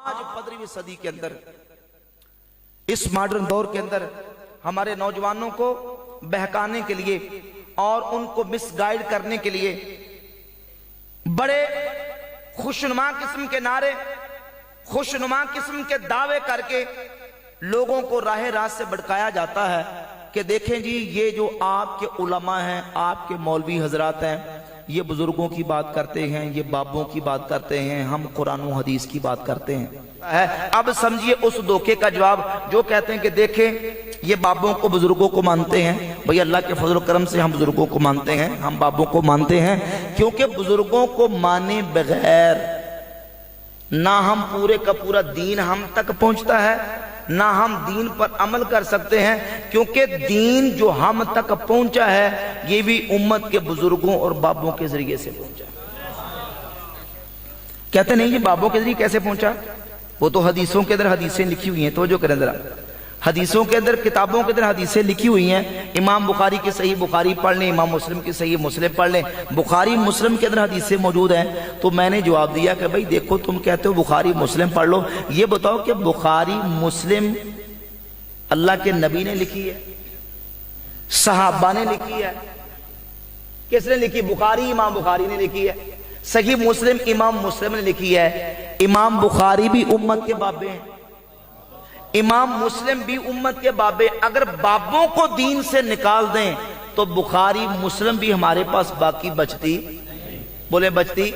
آج 15ویں صدی کے اندر اس ماڈرن دور کے اندر ہمارے نوجوانوں کو بہکانے کے لیے اور ان کو مس گائیڈ کرنے کے لیے بڑے خوشنما قسم کے نعرے، خوشنما قسم کے دعوے کر کے لوگوں کو راہ راست سے بھٹکایا جاتا ہے کہ دیکھیں جی یہ جو آپ کے علماء ہیں، آپ کے مولوی حضرات ہیں، یہ بزرگوں کی بات کرتے ہیں، یہ بابوں کی بات کرتے ہیں، ہم قرآن و حدیث کی بات کرتے ہیں۔ اب سمجھیے اس دھوکے کا جواب جو کہتے ہیں کہ دیکھیں یہ بابوں کو بزرگوں کو مانتے ہیں، بھئی اللہ کے فضل و کرم سے ہم بزرگوں کو مانتے ہیں، ہم بابوں کو مانتے ہیں، کیونکہ بزرگوں کو مانے بغیر نہ ہم پورے کا پورا دین ہم تک پہنچتا ہے، نہ ہم دین پر عمل کر سکتے ہیں، کیونکہ دین جو ہم تک پہنچا ہے یہ بھی امت کے بزرگوں اور بابوں کے ذریعے سے پہنچا ہے۔ کہتے نہیں یہ بابوں کے ذریعے کیسے پہنچا؟ وہ تو حدیثوں کے اندر حدیثیں لکھی ہوئی ہیں، توجہ کریں ذرا، حدیثوں کے اندر کتابوں کے اندر حدیثیں لکھی ہوئی ہیں۔ امام بخاری کی صحیح بخاری پڑھ لیں، امام مسلم کی صحیح مسلم پڑھ لیں، بخاری مسلم کے اندر حدیثیں موجود ہیں۔ تو میں نے جواب دیا کہ بھئی دیکھو تم کہتے ہو بخاری مسلم پڑھ لو، یہ بتاؤ کہ بخاری مسلم اللہ کے نبی نے لکھی ہے، صحابہ نے لکھی ہے؟ کس نے لکھی؟ بخاری امام بخاری نے لکھی ہے، صحیح مسلم امام مسلم نے لکھی ہے۔ امام بخاری بھی امت کے بابے ہیں، امام مسلم بھی امت کے بابے، اگر بابوں کو دین سے نکال دیں تو بخاری مسلم بھی ہمارے پاس باقی بچتی، بولے بچتی،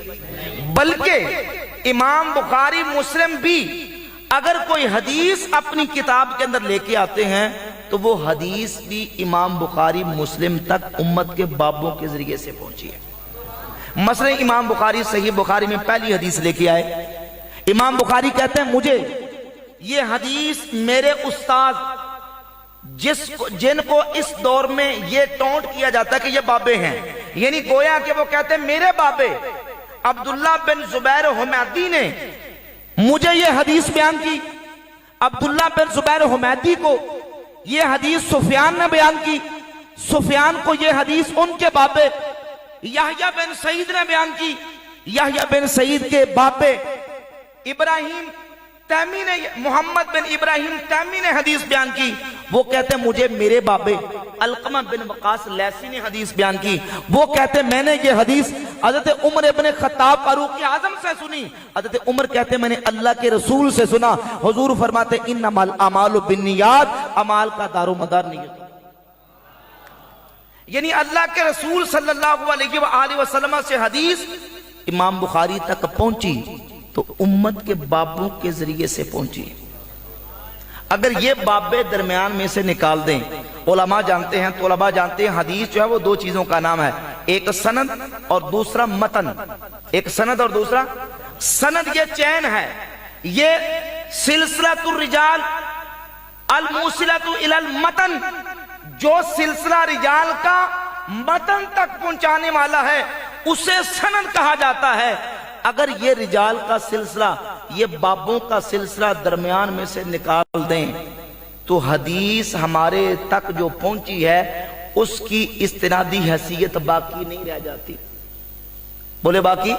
بلکہ امام بخاری مسلم بھی اگر کوئی حدیث اپنی کتاب کے اندر لے کے آتے ہیں تو وہ حدیث بھی امام بخاری مسلم تک امت کے بابوں کے ذریعے سے پہنچی ہے۔ مثلا امام بخاری صحیح بخاری میں پہلی حدیث لے کے آئے، امام بخاری کہتے ہیں مجھے یہ حدیث میرے استاد جن کو اس دور میں یہ ٹونٹ کیا جاتا ہے کہ یہ بابے ہیں، یعنی گویا کہ وہ کہتے ہیں میرے بابے عبداللہ بن زبیر حمیدی نے مجھے یہ حدیث بیان کی، عبداللہ بن زبیر حمیدی کو یہ حدیث سفیان نے بیان کی، سفیان کو یہ حدیث ان کے بابے یحییٰ بن سعید نے بیان کی، یحییٰ بن سعید کے بابے ابراہیم تیمی نے، محمد بن ابراہیم تیمی نے حدیث بیان کی، وہ کہتے ہیں مجھے میرے بابے علقمہ بن وقاص لیثی نے حدیث بیان کی، وہ کہتے ہیں میں نے یہ حدیث حضرت عمر ابن خطاب فاروق اعظم سے سنی، حضرت عمر کہتے ہیں میں نے اللہ کے رسول سے سنا، حضور فرماتے انما الاعمال بالنیات، اعمال کا دار و مدار نیت، یعنی اللہ کے رسول صلی اللہ علیہ وآلہ وسلم سے حدیث امام بخاری تک پہنچی تو امت کے بابوں کے ذریعے سے پہنچی۔ اگر یہ بابے درمیان میں سے نکال دیں، علماء جانتے ہیں، طلباء جانتے ہیں، حدیث جو ہے وہ دو چیزوں کا نام ہے، ایک سند اور دوسرا متن، ایک سند اور دوسرا سند، یہ چین ہے، یہ سلسلۃ الرجال الموصلۃ الی المتن، جو سلسلہ رجال کا متن تک پہنچانے والا ہے اسے سند کہا جاتا ہے۔ اگر یہ رجال کا سلسلہ، یہ بابوں کا سلسلہ درمیان میں سے نکال دیں تو حدیث ہمارے تک جو پہنچی ہے اس کی استنادی حیثیت باقی نہیں رہ جاتی، بولے باقی؟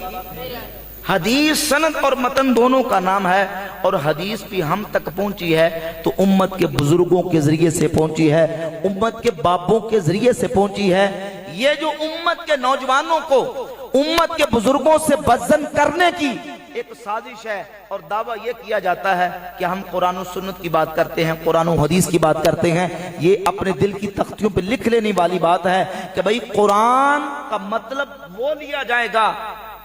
حدیث سند اور متن دونوں کا نام ہے، اور حدیث بھی ہم تک پہنچی ہے تو امت کے بزرگوں کے ذریعے سے پہنچی ہے، امت کے بابوں کے ذریعے سے پہنچی ہے۔ یہ جو امت کے نوجوانوں کو امت کے بزرگوں سے بدزن کرنے کی ایک سازش ہے، اور دعویٰ یہ کیا جاتا ہے کہ ہم قرآن و سنت کی بات کرتے ہیں، قرآن و حدیث کی بات کرتے ہیں، یہ اپنے دل کی تختیوں پہ لکھ لینے والی بات ہے کہ بھئی قرآن کا مطلب وہ لیا جائے گا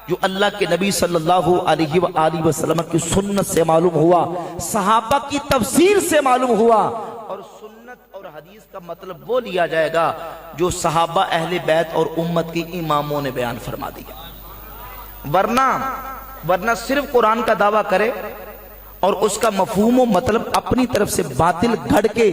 جو اللہ کے نبی صلی اللہ علیہ وآلہ وسلم کی سنت سے معلوم ہوا، صحابہ کی تفسیر سے معلوم ہوا، اور سنت اور حدیث کا مطلب وہ لیا جائے گا جو صحابہ اہل بیت اور امت کی اماموں نے بیان فرما دیا۔ ورنہ صرف قرآن کا دعویٰ کرے اور اس کا مفہوم و مطلب اپنی طرف سے باطل گھڑ کے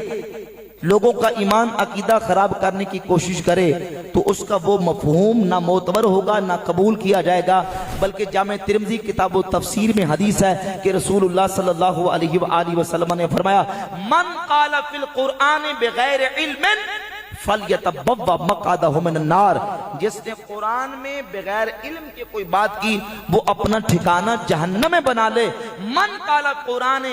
لوگوں کا ایمان عقیدہ خراب کرنے کی کوشش کرے تو اس کا وہ مفہوم نہ معتبر ہوگا، نہ قبول کیا جائے گا۔ بلکہ جامع ترمذی کتاب و تفسیر میں حدیث ہے کہ رسول اللہ صلی اللہ علیہ وآلہ وسلم نے فرمایا من قال فی القرآن بغیر علم فَلْيَتَبَوَّأْ مَقْعَدَهُ مِنَ النَّارِ، جس نے قرآن میں بغیر علم کے کوئی بات کی وہ اپنا ٹھکانہ جہنم میں بنا لے۔ من قال قرآن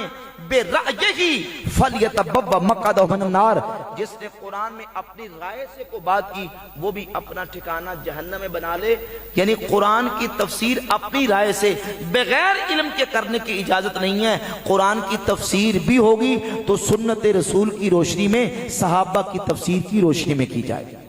بِرَأْيِهِ فَلْيَتَبَوَّأْ مَقْعَدَهُ مِنَ النَّارِ، جس نے قرآن میں اپنی رائے سے کوئی بات کی وہ بھی اپنا ٹھکانہ جہنم میں بنا لے۔ یعنی قرآن کی تفسیر اپنی رائے سے بغیر علم کے کرنے کی اجازت نہیں ہے۔ قرآن کی تفسیر بھی ہوگی تو سنت رسول کی روشنی میں، صحابہ کی تفسیر کی روشنی میں کی جائے۔